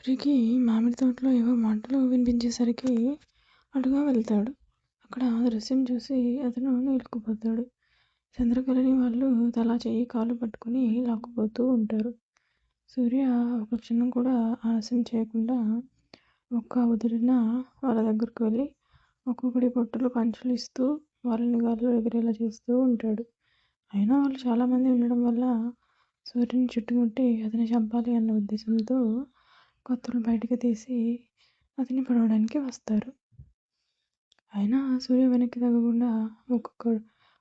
సూరికి మామిడి తోటలో ఏవో మంటలు వినిపించేసరికి అటుగా వెళ్తాడు. అక్కడ దృశ్యం చూసి అతను నిలుక్కుపోతాడు. చంద్రకళని వాళ్ళు తలా చెయ్యి కాలు పట్టుకుని లాక్కుపోతూ ఉంటారు. సూర్య ఒక క్షణం కూడా ఆలస్యం చేయకుండా ఒక్క ఉదురిన వాళ్ళ దగ్గరకు వెళ్ళి ఒక్కొక్కడి పొట్టులు పంచులు ఇస్తూ వాళ్ళని గాల్లో ఎగిరేలా చేస్తూ ఉంటాడు. అయినా వాళ్ళు చాలామంది ఉండడం వల్ల సూర్యుని చుట్టుముట్టి అతన్ని చంపాలి అన్న ఉద్దేశంతో కత్తులు బయటకు తీసి అతన్ని పొడవడానికి వస్తారు. అయినా సూర్య వెనక్కి తగ్గకుండా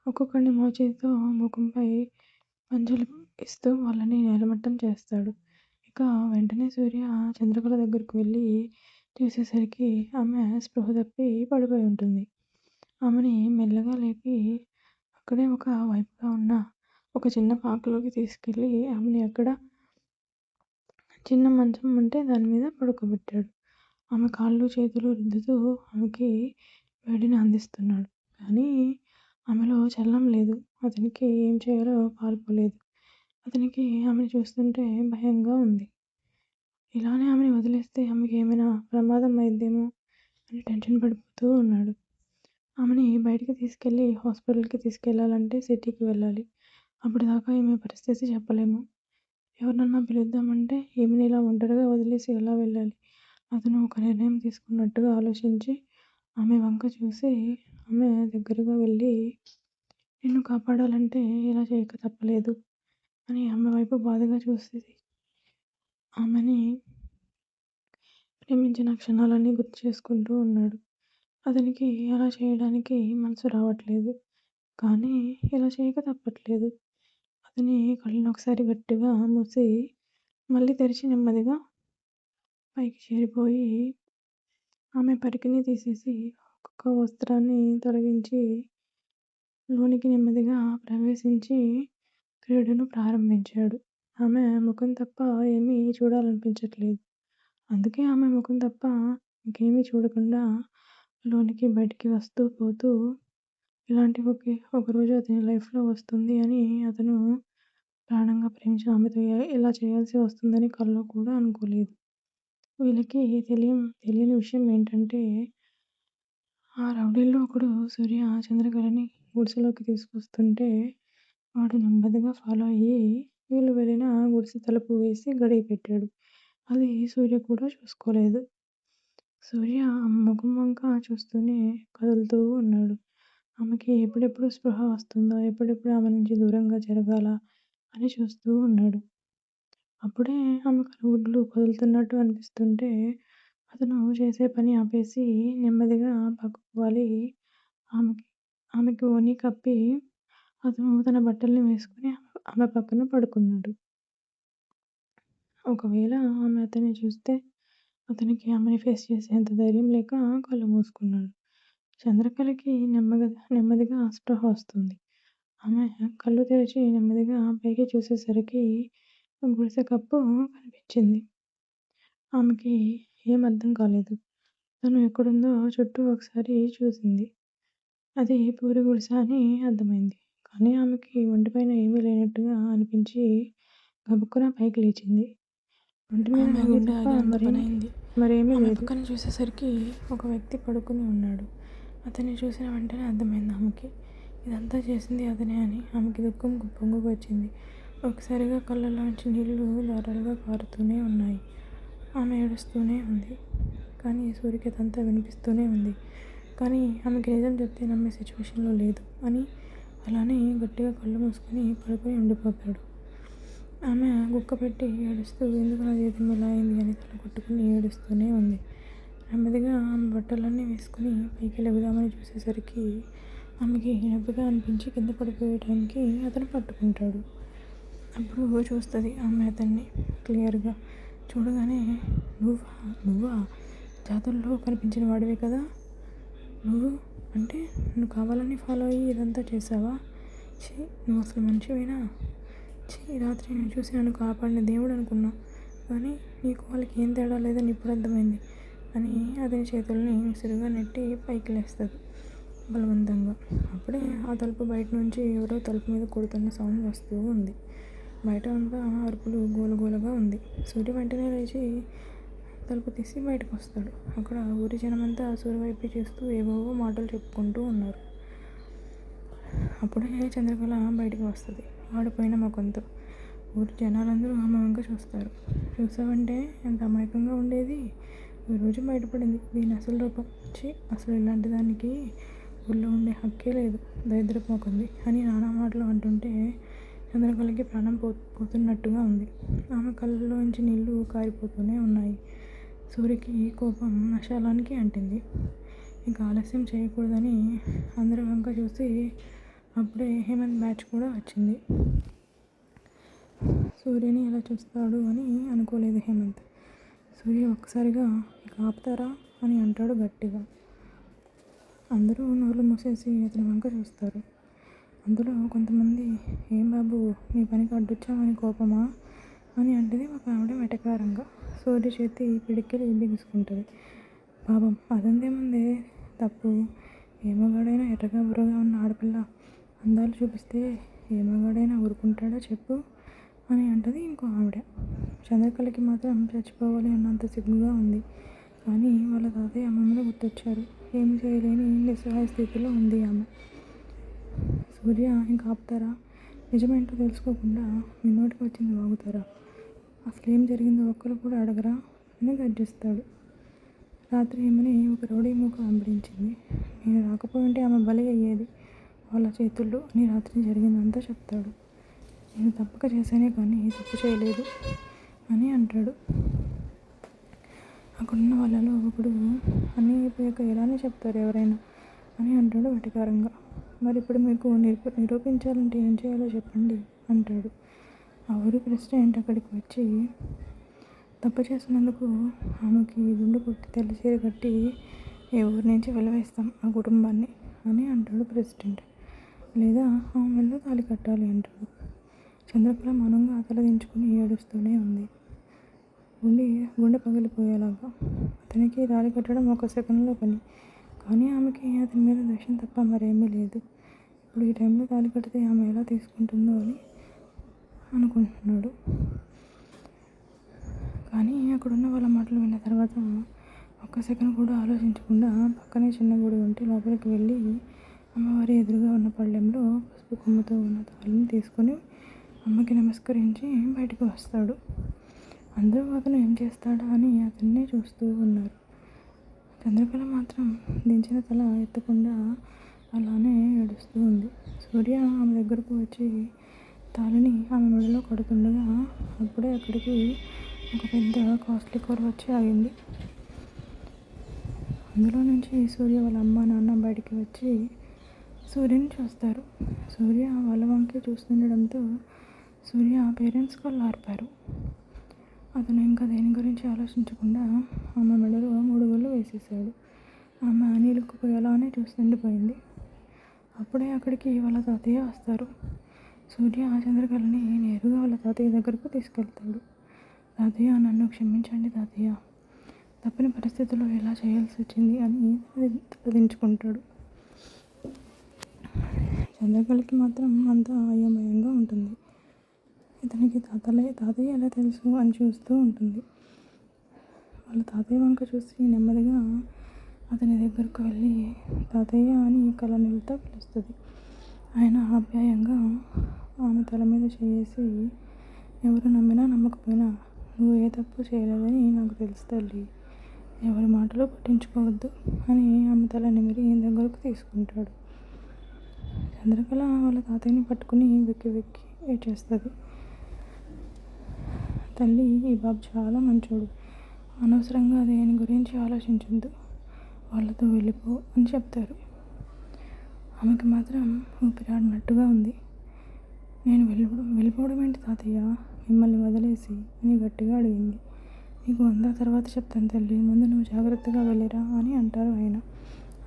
ఒక్కొక్కడిని మోచేతితో ముఖంపై పంజలు ఇస్తూ వాళ్ళని నేలమట్టం చేస్తాడు. ఇక వెంటనే సూర్య చంద్రకళ దగ్గరకు వెళ్ళి చూసేసరికి ఆమె స్పృహ తప్పి పడిపోయి ఉంటుంది. ఆమెని మెల్లగా లేపి అక్కడే ఒక వైపుగా ఉన్న ఒక చిన్న పాకలోకి తీసుకెళ్ళి ఆమెని అక్కడ చిన్న మంచం ఉంటే దాని మీద పడుకోబెట్టాడు. ఆమె కాళ్ళు చేతులు రుద్దుతూ ఆమెకి వేడిని అందిస్తున్నాడు. కానీ ఆమెలో చలనం లేదు. అతనికి ఏం చేయాలో పాలుపోలేదు. అతనికి ఆమెను చూస్తుంటే భయంగా ఉంది. ఇలానే ఆమెను వదిలేస్తే ఆమెకి ఏమైనా ప్రమాదం అయిద్దేమో అని టెన్షన్ పడిపోతూ ఉన్నాడు. ఆమెని బయటికి తీసుకెళ్ళి హాస్పిటల్కి తీసుకెళ్ళాలంటే సిటీకి వెళ్ళాలి. అప్పటిదాకా ఈమె పరిస్థితి చెప్పలేము. ఎవరినన్నా పిలుద్దామంటే ఈమెని ఇలా ఒంటరిగా వదిలేసి ఎలా వెళ్ళాలి? అతను ఒక నిర్ణయం తీసుకున్నట్టుగా ఆలోచించి ఆమె వంక చూసి ఆమె దగ్గరగా వెళ్ళి నిన్ను కాపాడాలంటే ఇలా చేయక తప్పలేదు అని ఆమె వైపు బాధగా చూసి ఆమెని ప్రేమించిన క్షణాలన్నీ గుర్తు చేసుకుంటూ ఉన్నాడు. అతనికి అలా చేయడానికి మనసు రావట్లేదు. కానీ ఇలా చేయక తప్పట్లేదు. అతని కళ్ళను ఒకసారి గట్టిగా మూసి మళ్ళీ తెరిచి నెమ్మదిగా పైకి చేరిపోయి ఆమె పరికిని తీసేసి ఒక్కొక్క వస్త్రాన్ని తొలగించి లోనికి నెమ్మదిగా ప్రవేశించి క్రీడను ప్రారంభించాడు. ఆమె ముఖం తప్ప ఏమీ చూడాలనిపించట్లేదు. అందుకే ఆమె ముఖం తప్ప ఇంకేమీ చూడకుండా లోనికి బయటికి వస్తూ పోతూ ఇలాంటి ఒకరోజు అతని లైఫ్లో వస్తుంది అని అతను ప్రాణంగా ప్రేమించిన ఆమెతో ఇలా చేయాల్సి వస్తుందని కల్లో కూడా అనుకోలేదు. వీళ్ళకి తెలియని విషయం ఏంటంటే ఆ రౌడీల్లో ఒకడు సూర్య చంద్రకళని గుడిసెలోకి తీసుకొస్తుంటే వాడు నెమ్మదిగా ఫాలో అయ్యి వీళ్ళు వెళ్ళిన గుడిసె తలుపు వేసి గడియ పెట్టాడు. అది సూర్య కూడా చూసుకోలేదు. సూర్య ముఖం వంక చూస్తూనే కదులుతూ ఉన్నాడు. ఆమెకి ఎప్పుడెప్పుడు స్పృహ వస్తుందో, ఎప్పుడెప్పుడు ఆమె నుంచి దూరంగా జరగాల అని చూస్తూ ఉన్నాడు. అప్పుడే ఆమె కనుగుడ్లు కదులుతున్నట్టు అనిపిస్తుంటే అతను చేసే పని ఆపేసి నెమ్మదిగా పక్కకు వాలి ఆమెకి ఓని కప్పి అతను తన బట్టల్ని వేసుకుని ఆమె పక్కన పడుకున్నాడు. ఒకవేళ ఆమె అతన్ని చూస్తే అతనికి ఆమెని ఫేస్ చేసేంత ధైర్యం లేక కళ్ళు మూసుకున్నాడు. చంద్రకళకి నెమ్మదిగా స్పృహ వస్తుంది. ఆమె కళ్ళు తెరిచి నెమ్మదిగా పైకి చూసేసరికి గుడిసె కప్పు కనిపించింది. ఆమెకి ఏం అర్థం కాలేదు. తను ఎక్కడుందో చుట్టూ ఒకసారి చూసింది. అది పూరి గుడిసె అని అర్థమైంది. కానీ ఆమెకి ఒంటిపైన ఏమీ లేనట్టుగా అనిపించి గబుక్కున పైకి లేచింది. ఒంటి మీద గుండె మరేమీ లేదు. పక్కన చూసేసరికి ఒక వ్యక్తి పడుకుని ఉన్నాడు. అతన్ని చూసిన వెంటనే అర్థమైంది ఆమెకి ఇదంతా చేసింది అతనే అని. ఆమెకి దుఃఖం పొంగుకు వచ్చింది. ఒకసారిగా కళ్ళలోంచి నీళ్లు ధారలుగా కారుతూనే ఉన్నాయి. ఆమె ఏడుస్తూనే ఉంది. కానీ సూర్యకి అదంతా వినిపిస్తూనే ఉంది. కానీ ఆమెకి నిజం చెప్తే నమ్మే సిచ్యువేషన్లో లేదు అని అలానే గట్టిగా కళ్ళు మూసుకొని పడుకొని ఉండిపోతాడు. ఆమె గుక్క పెట్టి ఏడుస్తూ ఎందుకు నా జీవితం ఇలా అయింది అని తల కొట్టుకుని ఏడుస్తూనే ఉంది. నెమ్మదిగా ఆమె బట్టలన్నీ వేసుకుని పైకి లెగుదామని చూసేసరికి ఆమెకి నొప్పిగా అనిపించి కింద పడిపోయే టైంకి అతను పట్టుకుంటాడు. అప్పుడు చూస్తుంది ఆమె అతన్ని క్లియర్గా. చూడగానే నువ్వా జాతరలో కనిపించిన వాడివే కదా నువ్వు అంటే నువ్వు కావాలని ఫాలో అయ్యి ఇదంతా చేసావా? నువ్వు అసలు మనిషివేనా? రాత్రి నేను చూసి నన్ను కాపాడిన దేవుడు అనుకున్నా. కానీ నీకు వాళ్ళకి ఏం తేడా లేదని ఇప్పుడు అర్థమైంది అని అతని చేతుల్ని విసురుగా నెట్టి పైకి లేస్తుంది బలవంతంగా. అప్పుడే ఆ తలుపు బయట నుంచి ఎవరో తలుపు మీద కొడుతున్న సౌండ్ వస్తూ ఉంది. బయట అంతా అరుపులు గోలగోలగా ఉంది. సూర్య వెంటనే లేచి తలుపు తీసి బయటకు వస్తాడు. అక్కడ ఊరి జనమంతా సూర్య వైపే చూస్తూ ఏవేవో మాటలు చెప్పుకుంటూ ఉన్నారు. అప్పుడే చంద్రకళ బయటికి వస్తుంది వాడిపోయిన ముఖంతో. ఊరి జనాలందరూ ఆమె వంక చూస్తారు. చూసావంటే ఎంత అమాయకంగా ఉండేది, ఈరోజు బయటపడింది దీని అసలు రూపం. అసలు ఇలాంటి దానికి ఊళ్ళో ఉండే హక్కే లేదు, దరిద్రపోకుంది అని నానా మాటలు అంటుంటే చంద్రకళకి ప్రాణం పోతున్నట్టుగా ఉంది. ఆమె కళ్ళలోంచి నీళ్లు కారిపోతూనే ఉన్నాయి. సూర్యకి కోపం నశాలానికి అంటింది. ఇంకా ఆలస్యం చేయకూడదని అందరి వంక చూసి అప్పుడే హేమంత్ బ్యాచ్ కూడా వచ్చింది. సూర్యని ఎలా చూస్తాడు అని అనుకోలేదు హేమంత్. సూర్య ఒక్కసారిగా ఇక ఆపుతారా అని అంటాడు గట్టిగా. అందరూ నోళ్ళు మూసేసి అతని వంక చూస్తారు. అందులో కొంతమంది, ఏం బాబు మీ పనికి అడ్డొచ్చామని కోపమా అని అంటది ఒక ఆవిడ వెటకారంగా. సూర్య చేతి పిడికిలి బిగుసుకుంటుంది. పాపం అదంతేముందే తప్పు, ఏ మగాడైనా ఎర్రగా బుర్రగా ఉన్న ఆడపిల్ల అందాలు చూపిస్తే ఏ మగాడైనా ఊరుకుంటాడా చెప్పు అని అంటది ఇంకో ఆవిడ. చంద్రకళకి మాత్రం చచ్చిపోవాలి అన్నంత సిగ్గుగా ఉంది. కానీ వాళ్ళ తాతయ్య అమ్మమ్మలో గుర్తొచ్చారు. ఏమి చేయలేని నిస్సహాయ స్థితిలో ఉంది ఆమె. సూర్య ఇంకా ఆపుతారా, నిజమేంటో తెలుసుకోకుండా మీ నోటికి వచ్చింది వాగుతారా, అసలు ఏం జరిగిందో ఒక్కరు కూడా అడగరా అని గర్జిస్తాడు. రాత్రి ఏమని ఒక రౌడీ మూక వెంబడించింది. నేను రాకపోయింటే ఆమె బలి అయ్యేది వాళ్ళ చేతుల్లో అని రాత్రి జరిగిందంతా చెప్తాడు. నేను తప్పక చేశానే కానీ తప్పు చేయలేదు అని అంటాడు. అక్కడున్న వాళ్ళలో ఒకడు, అన్నీ అయిపోయాక ఎలానే చెప్తారు ఎవరైనా అని అంటాడు వెటకారంగా. మరి ఇప్పుడు మీకు నిరూపించాలంటే ఏం చేయాలో చెప్పండి అంటాడు. ఆ ఊరి ప్రెసిడెంట్ అక్కడికి వచ్చి, తప్పు చేసినందుకు ఆమెకి గుండు కొట్టి తెల్ల చీర కట్టి ఏ ఊరి నుంచి వెలవేస్తాం ఆ కుటుంబాన్ని అని అంటాడు ప్రెసిడెంట్. లేదా ఆమె మెల్లో తాళి కట్టాలి అంటాడు. చంద్రకళ మౌనంగా తల దించుకుని ఏడుస్తూనే ఉంది. గుండె పగిలిపోయేలాగా. అతనికి తాళి కట్టడం ఒక సెకండ్లో పని, కానీ ఆమెకి అతని మీద ద్వేషం తప్ప మరేమీ లేదు. ఇప్పుడు ఈ టైంలో తాళి కడితే ఆమె ఎలా తీసుకుంటుందో అని అనుకుంటున్నాడు. కానీ అక్కడున్న వాళ్ళ మాటలు విన్న తర్వాత ఒక్క సెకండ్ కూడా ఆలోచించకుండా పక్కనే చిన్న గుడి ఉంటే లోపలికి వెళ్ళి అమ్మవారి ఎదురుగా ఉన్న పళ్ళెంలో పసుపు కొమ్ముతో ఉన్న తాళిని తీసుకొని అమ్మకి నమస్కరించి బయటకు వస్తాడు. అందరూ అతను ఏం చేస్తాడా అని అతన్నే చూస్తూ ఉన్నారు. చంద్రకళ మాత్రం దించిన తల ఎత్తకుండా అలానే ఏడుస్తూ ఉంది. సూర్య ఆమె దగ్గరకు వచ్చి తాళిని ఆమె మెడలో కడుతుండగా అప్పుడే అక్కడికి ఒక పెద్ద కాస్ట్లీ కార్ వచ్చి ఆగింది. అందులో నుంచి సూర్య వాళ్ళ అమ్మ నాన్న బయటికి వచ్చి సూర్యని చూస్తారు. సూర్య వాళ్ళ వంకే చూస్తుండడంతో సూర్య పేరెంట్స్ కళ్ళు ఆర్పారు. అతను ఇంకా దేని గురించి ఆలోచించకుండా ఆమె మెడలో 3 గళ్ళు వేసేసాడు. ఆమె నీళ్ళకుపోయేలానే చూస్తుండిపోయింది. అప్పుడే అక్కడికి వాళ్ళ తాతయ్య వస్తారు. సూర్య చంద్రకళని నేరుగా వాళ్ళ తాతయ్య దగ్గరకు తీసుకెళ్తాడు. తాతయ్య, నన్ను క్షమించండి తాతయ్య, తప్పని పరిస్థితుల్లో ఎలా చేయాల్సి వచ్చింది అని తలదించుకుంటాడు. చంద్రకళకి మాత్రం అంతా అయోమయంగా ఉంటుంది. ఇతనికి తాతయ్య ఎలా తెలుసు అని చూస్తూ ఉంటుంది. వాళ్ళ తాతయ్య వంక చూసి నెమ్మదిగా అతని దగ్గరకు వెళ్ళి తాతయ్య అని కళ్ళనీళ్ళతో పిలుస్తుంది. ఆయన ఆప్యాయంగా ఆమె తల మీద చేసి, ఎవరు నమ్మినా నమ్మకపోయినా నువ్వు ఏ తప్పు చేయలేదని నాకు తెలుసు తల్లి, ఎవరి మాటలు పట్టించుకోవద్దు అని ఆమె తల నిమిరి దగ్గరకు తీసుకుంటాడు. చంద్రకళ వాళ్ళ తాతయ్యని పట్టుకుని వెక్కి వెక్కి ఏడ్చేస్తుంది. తల్లి, ఈ బాబు చాలా మంచోడు, అనవసరంగా దేని గురించి ఆలోచించొద్దు, వాళ్ళతో వెళ్ళిపో అని చెప్తారు. ఆమెకి మాత్రం ఊపిరాడినట్టుగా ఉంది. నేను వెళ్ళిపోవడం ఏంటి తాతయ్య, మిమ్మల్ని వదిలేసి అని గట్టిగా అడిగింది. నీకు అందా తర్వాత చెప్తాను తల్లి, ముందు నువ్వు జాగ్రత్తగా వెళ్ళిరా అని అంటారు ఆయన.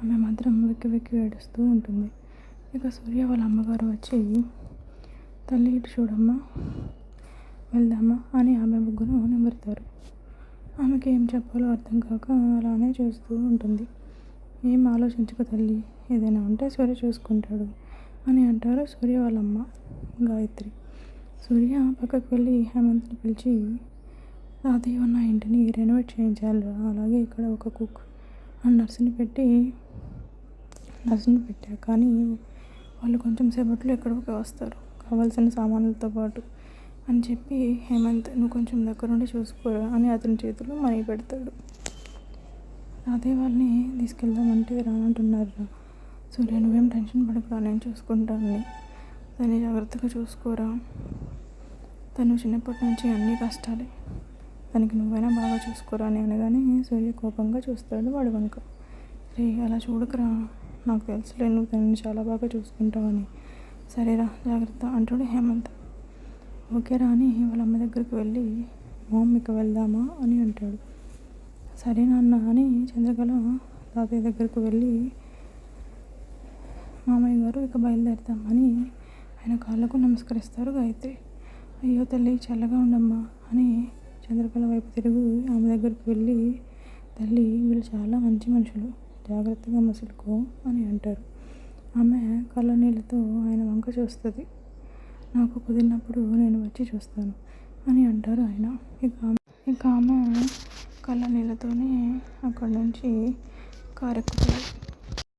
ఆమె మాత్రం వెక్కి వెక్కి ఏడుస్తూ ఉంటుంది. ఇక సూర్య వాళ్ళ అమ్మగారు వచ్చి, తల్లి ఇటు చూడమ్మా, వెళ్దామా అని ఆమె ముగ్గురు నిమురుతారు. ఆమెకి ఏం చెప్పాలో అర్థం కాక అలానే చూస్తూ ఉంటుంది. ఏం ఆలోచించుకో తల్లి, ఏదైనా ఉంటే సూర్య చూసుకుంటాడు అని అంటారు సూర్య వాళ్ళమ్మ గాయత్రి. సూర్య పక్కకు వెళ్ళి హేమంత్ని పిలిచి, తాతయ్య ఉన్న ఇంటిని రెనోవేట్ చేయించాలి. అలాగే ఇక్కడ ఒక కుక్ అండ్ నర్సుని పెట్టా, కానీ వాళ్ళు కొంచెం సేపట్లో ఎక్కడికి వస్తారు కావాల్సిన సామాన్లతో పాటు అని చెప్పి హేమంత్ నువ్వు కొంచెం దగ్గరుండి చూసుకోరా అని అతని చేతిలో మనీ పెడతాడు. తాతయ్య వాళ్ళని తీసుకెళ్దామంటే రానంటున్నారా. సూర్య నువ్వేం టెన్షన్ పడకురా, నేను చూసుకుంటాను, దాన్ని జాగ్రత్తగా చూసుకోరా, తను చిన్నప్పటి నుంచి అన్నీ కష్టాలే, దానికి నువ్వైనా బాగా చూసుకోరా అని అనగానే సూర్య కోపంగా చూస్తాడు వాడి వంక. రే అలా చూడకురా, నాకు తెలుసులే నువ్వు తనని చాలా బాగా చూసుకుంటావని, సరేరా జాగ్రత్త అంటాడు హేమంత్. ఓకేరా అని వాళ్ళ అమ్మ దగ్గరికి వెళ్ళి మామ్ ఇక వెళ్దామా అని అంటాడు. సరే నాన్న అని చంద్రకళ తాతయ్య దగ్గరకు వెళ్ళి మామయ్య గారు ఇక బయలుదేరుతామని ఆయన కాళ్ళకు నమస్కరిస్తారు గాయత్రి. అయ్యో తల్లి చల్లగా ఉండమ్మా అని చంద్రకళ వైపు తిరిగి ఆమె దగ్గరికి వెళ్ళి తల్లి వీళ్ళు చాలా మంచి మనుషులు, జాగ్రత్తగా మసులుకో అని అంటారు. ఆమె కళ్ళ నీళ్ళతో ఆయన వంక చూస్తుంది. నాకు కుదిరినప్పుడు నేను వచ్చి చూస్తాను అని అంటారు ఆయన. ఇక ఆమె కళ్ళ నీళ్ళతోనే అక్కడి నుంచి కారెక్కుతుంది.